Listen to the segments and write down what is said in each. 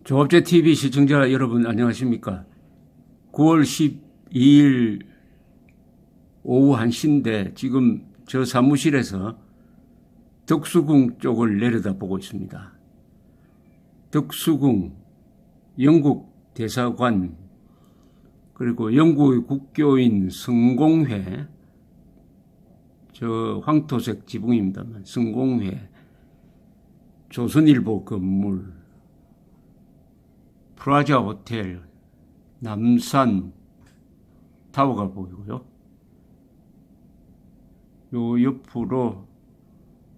조합제TV 시청자 여러분 안녕하십니까. 9월 12일 오후 1시인데 지금 저 사무실에서 덕수궁 쪽을 내려다보고 있습니다. 덕수궁, 영국 대사관, 그리고 영국의 국교인 성공회, 저 황토색 지붕입니다만 성공회, 조선일보 건물, 프라자 호텔, 남산 타워가 보이고요. 요 옆으로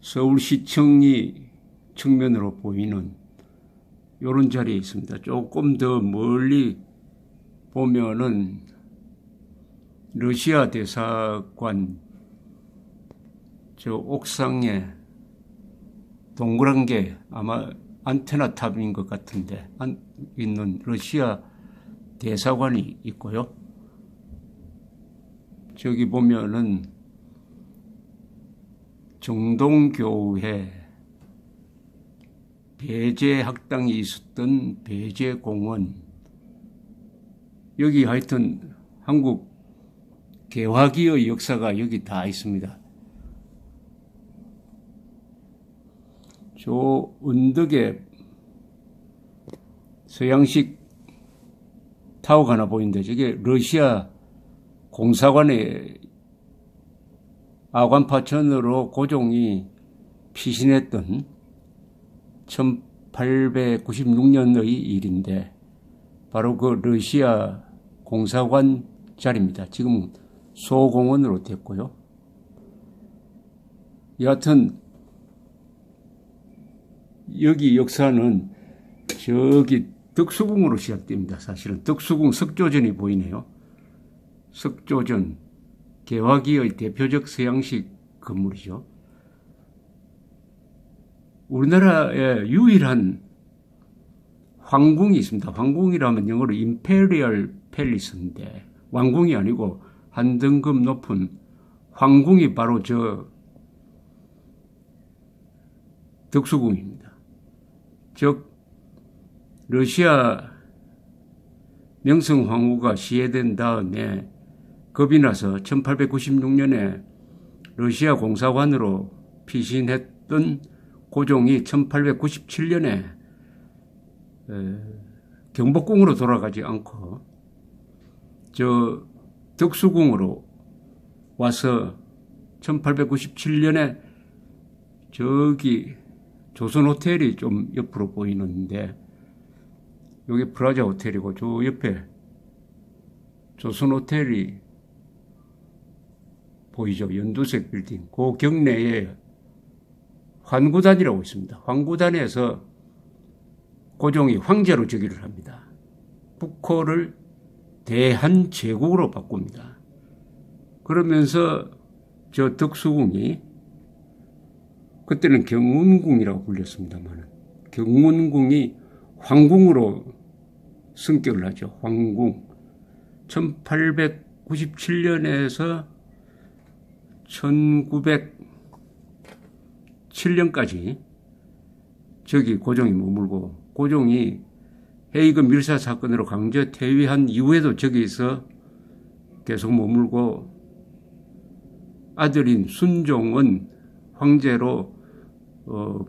서울시청이 측면으로 보이는 요런 자리에 있습니다. 조금 더 멀리 보면은 러시아 대사관 저 옥상에 동그란 게 아마 안테나 탑인 것 같은데 있는 러시아 대사관이 있고요. 저기 보면은 정동교회 배제학당이 있었던 배제공원, 여기 하여튼 한국 개화기의 역사가 여기 다 있습니다. 저 언덕에 서양식 타워가 하나 보이는데 저게 러시아 공사관의 아관파천으로 고종이 피신했던 1896년의 일인데 바로 그 러시아 공사관 자리입니다. 지금 소공원으로 됐고요. 여하튼 여기 역사는 저기 덕수궁으로 시작됩니다. 사실은 덕수궁 석조전이 보이네요. 석조전, 개화기의 대표적 서양식 건물이죠. 우리나라에 유일한 황궁이 있습니다. 황궁이라면 영어로 임페리얼 팰리스인데 왕궁이 아니고 한 등급 높은 황궁이 바로 저 덕수궁입니다. 즉 러시아 명성황후가 시해된 다음에 겁이 나서 1896년에 러시아 공사관으로 피신했던 고종이 1897년에 경복궁으로 돌아가지 않고 저 덕수궁으로 와서 1897년에 저기 조선 호텔이 좀 옆으로 보이는데 여기 프라자 호텔이고 저 옆에 조선 호텔이 보이죠. 연두색 빌딩. 그 경내에 환구단이라고 있습니다. 환구단에서 고종이 황제로 즉위를 합니다. 북호를 대한제국으로 바꿉니다. 그러면서 저 덕수궁이 그때는 경운궁이라고 불렸습니다만 경운궁이 황궁으로 승격을 하죠. 황궁. 1897년에서 1907년까지 저기 고종이 머물고 고종이 헤이그 밀사 사건으로 강제 퇴위한 이후에도 저기서 계속 머물고 아들인 순종은 황제로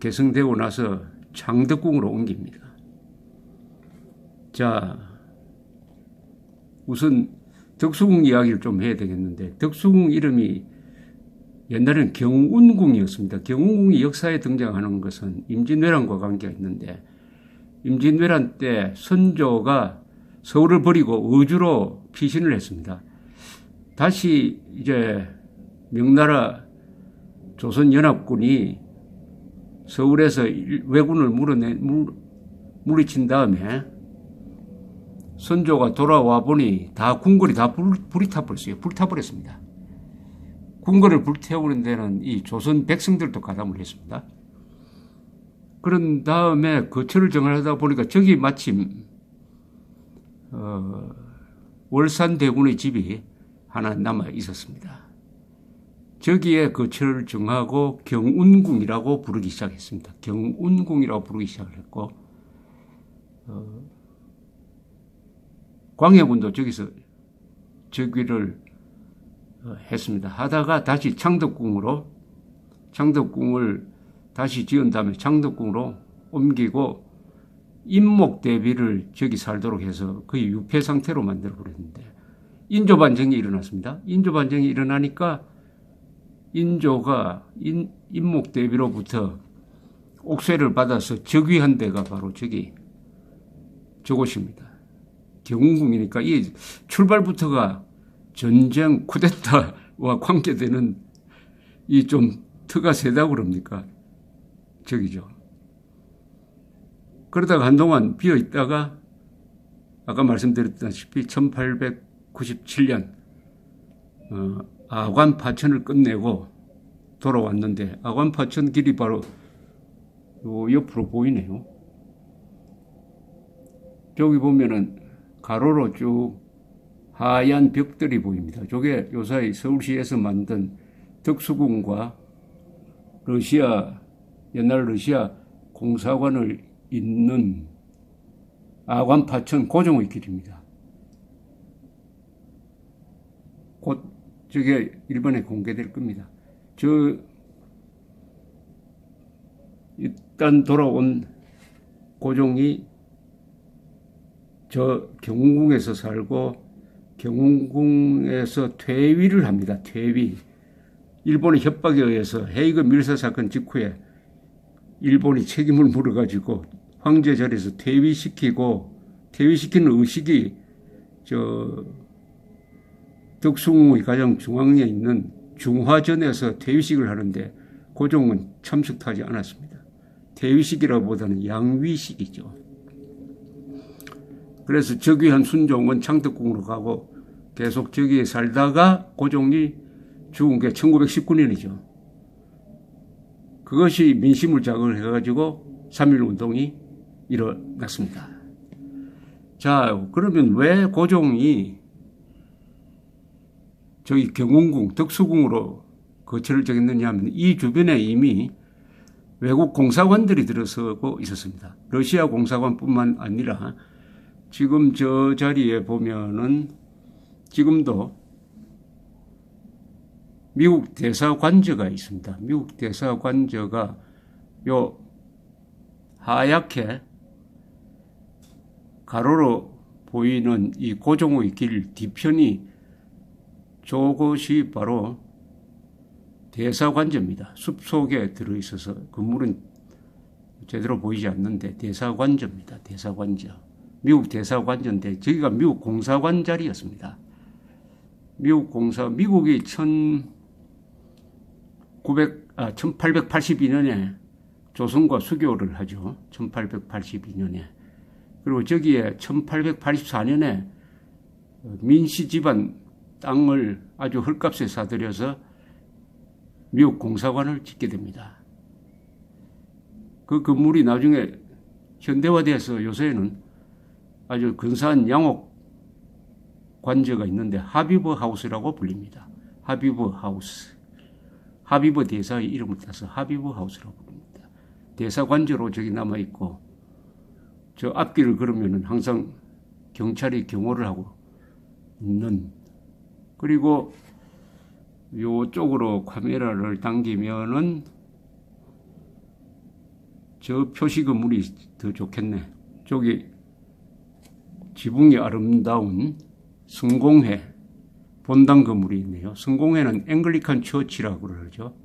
계승되고 나서 창덕궁으로 옮깁니다. 자, 우선 덕수궁 이야기를 좀 해야 되겠는데 덕수궁 이름이 옛날에는 경운궁이었습니다. 경운궁이 역사에 등장하는 것은 임진왜란과 관계가 있는데 임진왜란 때 선조가 서울을 버리고 의주로 피신을 했습니다. 다시 이제 명나라 조선연합군이 서울에서 왜군을 물리친 다음에 선조가 돌아와 보니 다 궁궐이 다 불이 타버렸어요. 불타버렸습니다. 궁궐을 불태우는 데는 이 조선 백성들도 가담을 했습니다. 그런 다음에 거처를 정하다 보니까 저기 마침 월산대군의 집이 하나 남아 있었습니다. 저기에 거처를 정하고 경운궁이라고 부르기 시작했습니다. 경운궁이라고 부르기 시작을 했고 광해군도 저기서 즉위를 했습니다. 하다가 다시 창덕궁을 다시 지은 다음에 창덕궁으로 옮기고 인목대비를 저기 살도록 해서 거의 유폐 상태로 만들어 버렸는데 인조반정이 일어났습니다. 인조반정이 일어나니까 인조가 인목대비로부터 옥쇠를 받아서 즉위한 데가 바로 저곳입니다. 경운궁이니까 이 출발부터가 전쟁 쿠데타와 관계되는 이 좀 터가 세다고 그럽니까? 저기죠. 그러다가 한동안 비어 있다가 아까 말씀드렸다시피 1897년 아관파천을 끝내고 돌아왔는데 아관파천 길이 바로 요 옆으로 보이네요. 저기 보면은 가로로 쭉 하얀 벽들이 보입니다. 저게 요사이 서울시에서 만든 덕수궁과 옛날 러시아 공사관을 잇는 아관파천 고종의 길입니다. 곧 저게 일본에 공개될 겁니다. 일단 돌아온 고종이 저 경운궁에서 살고 경운궁에서 퇴위를 합니다. 퇴위. 일본의 협박에 의해서 헤이그 밀사 사건 직후에 일본이 책임을 물어가지고 황제 자리에서 퇴위시키는 의식이 덕수궁의 가장 중앙에 있는 중화전에서 퇴위식을 하는데 고종은 참석하지 않았습니다. 퇴위식이라기보다는 양위식이죠. 그래서 즉위한 순종은 창덕궁으로 가고 계속 저기에 살다가 고종이 죽은 게 1919년이죠. 그것이 민심을 자극을 해가지고 3.1운동이 일어났습니다. 자, 그러면 왜 고종이 저기 경운궁, 덕수궁으로 거처를 정했느냐 하면 이 주변에 이미 외국 공사관들이 들어서고 있었습니다. 러시아 공사관뿐만 아니라 지금 저 자리에 보면은 지금도 미국 대사관저가 있습니다. 미국 대사관저가 요 하얗게 가로로 보이는 이 고종의 길 뒤편이 저것이 바로 대사관저입니다. 숲속에 들어있어서 건물은 제대로 보이지 않는데 대사관저입니다. 대사관저. 미국 대사관저인데 저기가 미국 공사관 자리였습니다. 미국이 1882년에 조선과 수교를 하죠. 1882년에. 그리고 저기에 1884년에 민씨 집안 땅을 아주 헐값에 사들여서 미국 공사관을 짓게 됩니다. 그 건물이 나중에 현대화돼서 요새는 아주 근사한 양옥 관저가 있는데 하비버 하우스라고 불립니다. 하비버 하우스. 하비버 대사의 이름을 따서 하비버 하우스라고 부릅니다. 대사 관저로 저기 남아있고 저 앞길을 걸으면은 항상 경찰이 경호를 하고 있는, 그리고 요쪽으로 카메라를 당기면은 저 표시 건물이 더 좋겠네. 저기 지붕이 아름다운 성공회 본당 건물이 있네요. 성공회는 앵글리칸 처치라고 그러죠.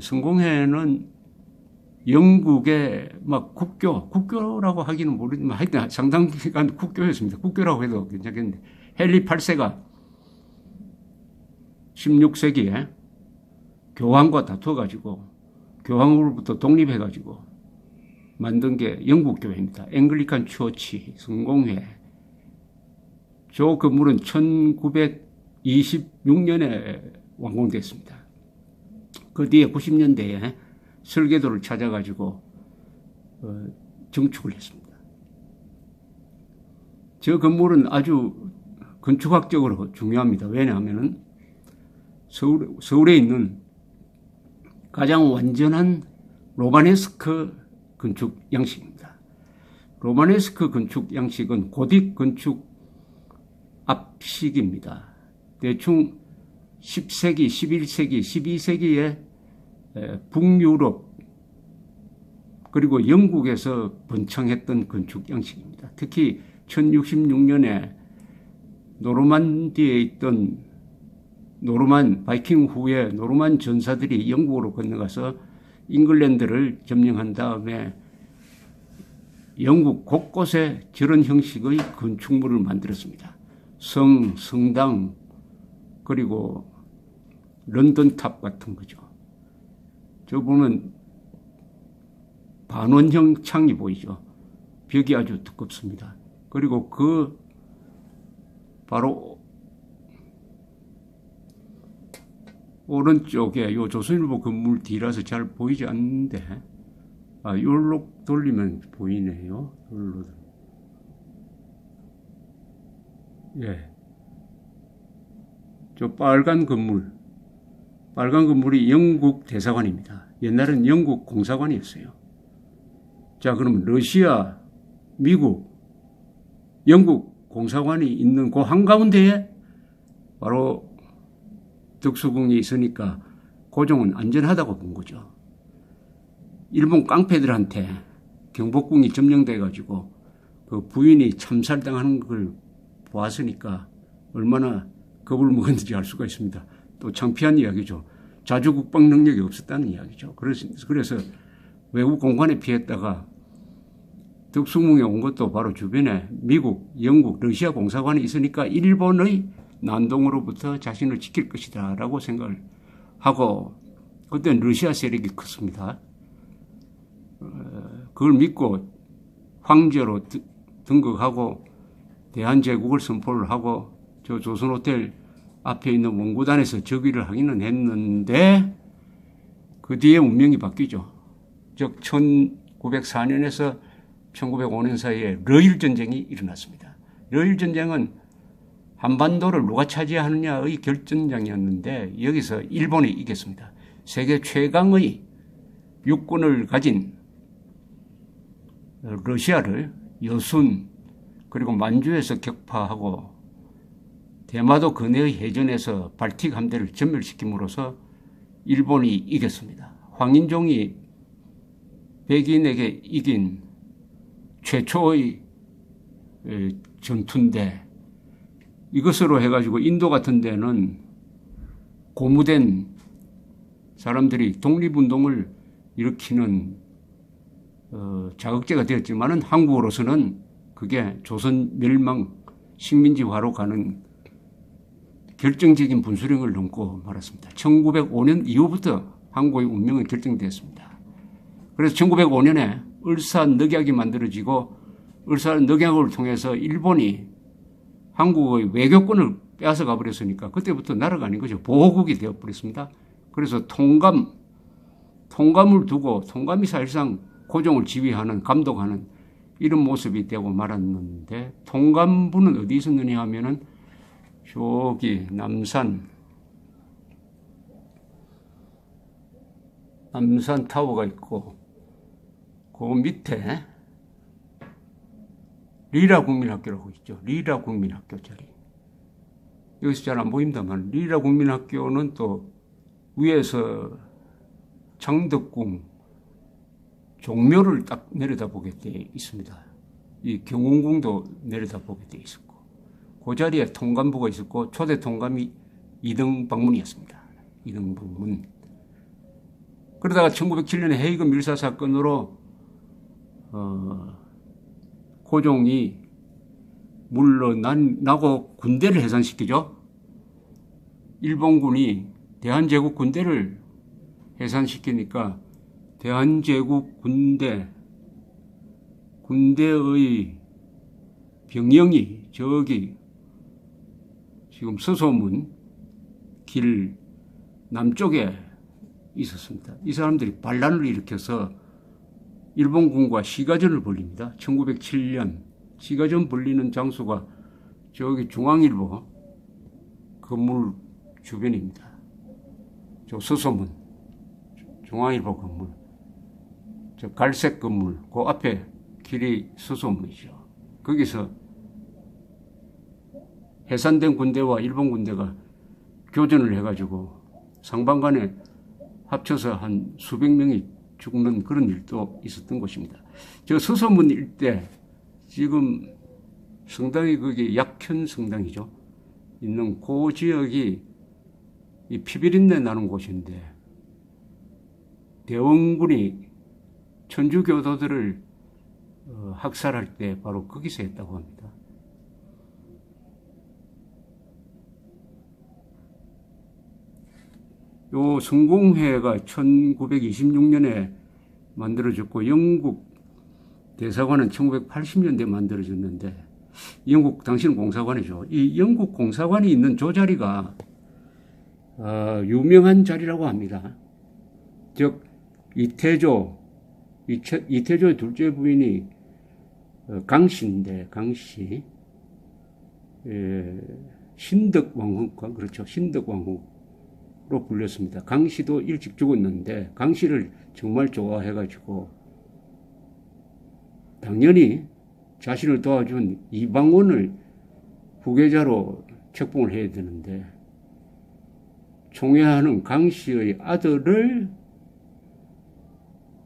성공회는 영국의 막 국교라고 하기는 모르지만 하여튼 상당 기간 국교였습니다. 국교라고 해도 괜찮겠는데 헨리 8세가 16세기에 교황과 다투어가지고 교황으로부터 독립해가지고 만든 게 영국 교회입니다. 앵글리칸 처치 성공회. 저 건물은 1926년에 완공됐습니다. 그 뒤에 90년대에 설계도를 찾아가지고 증축을 했습니다. 저 건물은 아주 건축학적으로 중요합니다. 왜냐하면 서울에 있는 가장 완전한 로마네스크 건축 양식입니다. 로마네스크 건축 양식은 고딕 건축 앞식입니다. 대충 10세기, 11세기, 12세기에 북유럽 그리고 영국에서 번창했던 건축 양식입니다. 특히 1066년에 노르만디에 있던 바이킹 후에 노르만 전사들이 영국으로 건너가서 잉글랜드를 점령한 다음에 영국 곳곳에 저런 형식의 건축물을 만들었습니다. 성당, 그리고 런던탑 같은 거죠. 저 보면 반원형 창이 보이죠. 벽이 아주 두껍습니다. 그리고 그 바로 오른쪽에 요 조선일보 건물 뒤라서 잘 보이지 않는데, 요로 돌리면 보이네요. 요로. 예. 저 빨간 건물이 영국 대사관입니다. 옛날엔 영국 공사관이었어요. 자, 그러면 러시아, 미국, 영국 공사관이 있는 그 한가운데에 바로 덕수궁이 있으니까 고종은 안전하다고 본 거죠. 일본 깡패들한테 경복궁이 점령돼 가지고 그 부인이 참살당하는 걸 보았으니까 얼마나 겁을 먹었는지 알 수가 있습니다. 또 창피한 이야기죠. 자주 국방 능력이 없었다는 이야기죠. 그래서 외국 공간에 피했다가 덕수궁에 온 것도 바로 주변에 미국, 영국, 러시아 공사관이 있으니까 일본의 난동으로부터 자신을 지킬 것이다 라고 생각을 하고, 그때는 러시아 세력이 컸습니다. 그걸 믿고 황제로 등극하고 대한제국을 선포를 하고 저 조선호텔 앞에 있는 원구단에서 즉위를 하기는 했는데 그 뒤에 운명이 바뀌죠. 즉 1904년에서 1905년 사이에 러일전쟁이 일어났습니다. 러일전쟁은 한반도를 누가 차지하느냐의 결정장이었는데 여기서 일본이 이겼습니다. 세계 최강의 육군을 가진 러시아를 여순 그리고 만주에서 격파하고 대마도 근해의 해전에서 발틱 함대를 전멸시킴으로써 일본이 이겼습니다. 황인종이 백인에게 이긴 최초의 전투인데 이것으로 해가지고 인도 같은 데는 고무된 사람들이 독립운동을 일으키는 자극제가 되었지만은 한국으로서는 그게 조선 멸망 식민지화로 가는 결정적인 분수령을 넘고 말았습니다. 1905년 이후부터 한국의 운명은 결정되었습니다. 그래서 1905년에 을사늑약이 만들어지고 을사늑약을 통해서 일본이 한국의 외교권을 빼앗아 가버렸으니까 그때부터 나라가 아닌 거죠. 보호국이 되어버렸습니다. 그래서 통감을 두고 통감이 사실상 고종을 지휘하는 감독하는 이런 모습이 되고 말았는데, 통감부는 어디 있었느냐 하면은 저기 남산 타워가 있고 그 밑에 리라 국민학교라고 있죠. 리라 국민학교 자리. 여기서 잘 안 보입니다만 리라 국민학교는 또 위에서 창덕궁 종묘를 딱 내려다보게 돼 있습니다. 이 경운궁도 내려다보게 돼 있었고 그 자리에 통감부가 있었고 초대 통감이 이등 방문이었습니다. 이등 방문. 그러다가 1907년에 헤이그 밀사 사건으로 고종이 물러나고 군대를 해산시키죠. 일본군이 대한제국 군대를 해산시키니까 대한제국 군대의 병영이 저기 지금 서소문 길 남쪽에 있었습니다. 이 사람들이 반란을 일으켜서 일본군과 시가전을 벌립니다. 1907년 시가전 벌리는 장소가 저기 중앙일보 건물 주변입니다. 저 서소문 중앙일보 건물, 저 갈색 건물 그 앞에 길이 서소문이죠. 거기서 해산된 군대와 일본 군대가 교전을 해가지고 상반간에 합쳐서 한 수백 명이 죽는 그런 일도 있었던 곳입니다. 저 서소문 일대 지금 성당이 거기 약현 성당이죠. 있는 그 지역이 이 피비린내 나는 곳인데 대원군이 천주교도들을 학살할 때 바로 거기서 했다고 합니다. 요 성공회가 1926년에 만들어졌고 영국 대사관은 1980년대에 만들어졌는데 영국 당시는 공사관이죠. 이 영국 공사관이 있는 저 자리가 유명한 자리라고 합니다. 즉 이태조의 둘째 부인이 강씨인데 강씨 신덕왕후가 그렇죠. 신덕왕후로 불렸습니다. 강씨도 일찍 죽었는데 강씨를 정말 좋아해가지고 당연히 자신을 도와준 이방원을 후계자로 책봉을 해야 되는데 총애하는 강씨의 아들을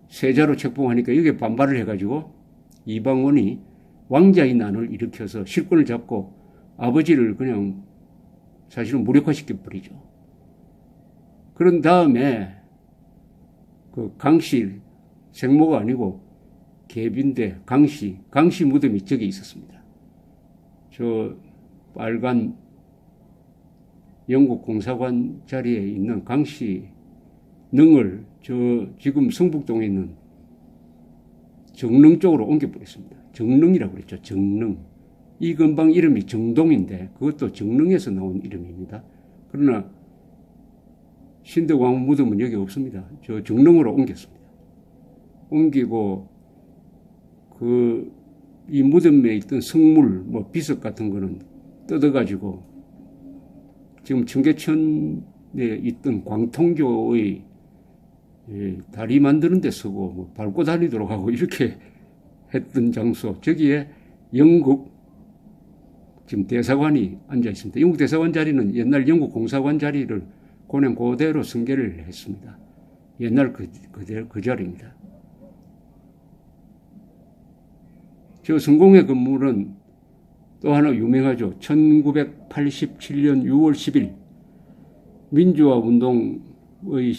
세자로 책봉하니까 여기에 반발을 해가지고 이방원이 왕자의 난을 일으켜서 실권을 잡고 아버지를 그냥 사실은 무력화시켜버리죠. 그런 다음에 그 강씨 생모가 아니고 계비인데 강씨 무덤이 저기 있었습니다. 저 빨간 영국 공사관 자리에 있는 강씨 능을 저 지금 성북동에 있는 정릉 쪽으로 옮겨버렸습니다. 정릉이라고 그랬죠. 정릉. 이 근방 이름이 정동인데 그것도 정릉에서 나온 이름입니다. 그러나 신덕왕후 무덤은 여기 없습니다. 저 정릉으로 옮겼습니다. 옮기고 이 무덤에 있던 성물, 비석 같은 거는 뜯어가지고 지금 청계천에 있던 광통교의 다리 만드는 데 쓰고 밟고 다니도록 하고 이렇게 했던 장소. 저기에 영국 지금 대사관이 앉아 있습니다. 영국 대사관 자리는 옛날 영국 공사관 자리를 그냥 그대로 승계를 했습니다. 옛날 그 자리입니다. 저 성공회 건물은 또 하나 유명하죠. 1987년 6월 10일 민주화 운동의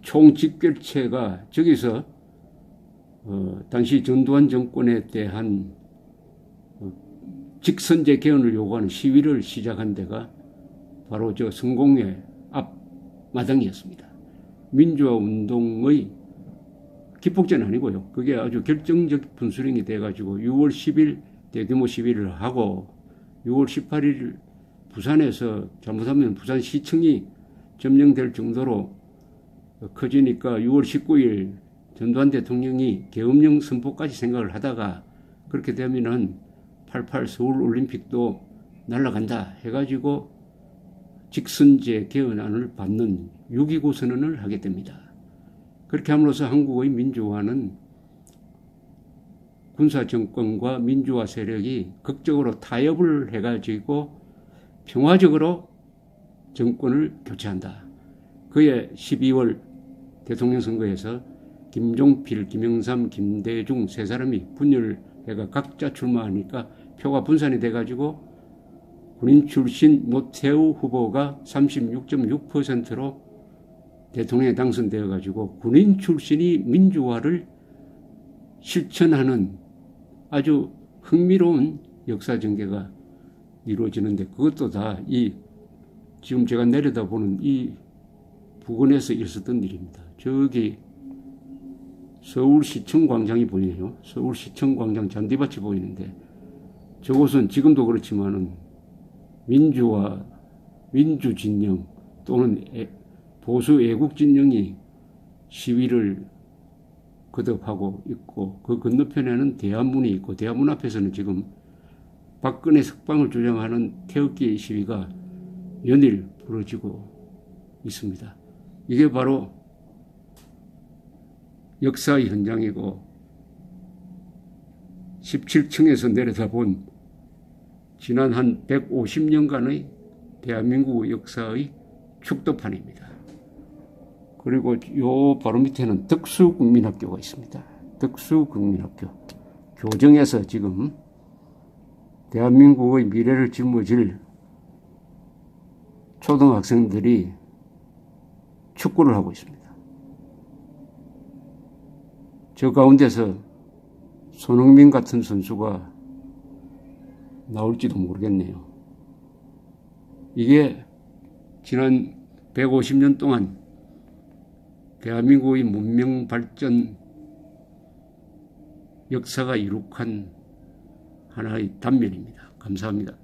총집결체가 저기서 당시 전두환 정권에 대한 직선제 개헌을 요구하는 시위를 시작한 데가 바로 저 성공회 앞 마당이었습니다. 민주화 운동의 기폭제는 아니고요. 그게 아주 결정적 분수령이 돼가지고 6월 10일 대규모 시위를 하고 6월 18일 부산에서 잘못하면 부산시청이 점령될 정도로 커지니까 6월 19일 전두환 대통령이 계엄령 선포까지 생각을 하다가 그렇게 되면은 88 서울올림픽도 날아간다 해가지고 직선제 개헌안을 받는 6.29 선언을 하게 됩니다. 그렇게 함으로써 한국의 민주화는 군사정권과 민주화 세력이 극적으로 타협을 해가지고 평화적으로 정권을 교체한다. 그해 12월 대통령 선거에서 김종필, 김영삼, 김대중 세 사람이 분열해가 각자 출마하니까 표가 분산이 돼가지고 군인 출신 노태우 후보가 36.6%로 대통령에 당선되어가지고 군인 출신이 민주화를 실천하는 아주 흥미로운 역사 전개가 이루어지는데 그것도 다 지금 제가 내려다보는 이 부근에서 있었던 일입니다. 저기 서울시청 광장이 보이네요. 서울시청 광장 잔디밭이 보이는데 저곳은 지금도 그렇지만은 민주화, 민주진영 또는 보수 애국 진영이 시위를 거듭하고 있고 그 건너편에는 대한문이 있고 대한문 앞에서는 지금 박근혜 석방을 주장하는 태극기 시위가 연일 벌어지고 있습니다. 이게 바로 역사의 현장이고 17층에서 내려다본 지난 한 150년간의 대한민국 역사의 축도판입니다. 그리고 요 바로 밑에는 덕수국민학교가 있습니다. 덕수국민학교. 교정에서 지금 대한민국의 미래를 짊어질 초등학생들이 축구를 하고 있습니다. 저 가운데서 손흥민 같은 선수가 나올지도 모르겠네요. 이게 지난 150년 동안 대한민국의 문명 발전 역사가 이룩한 하나의 단면입니다. 감사합니다.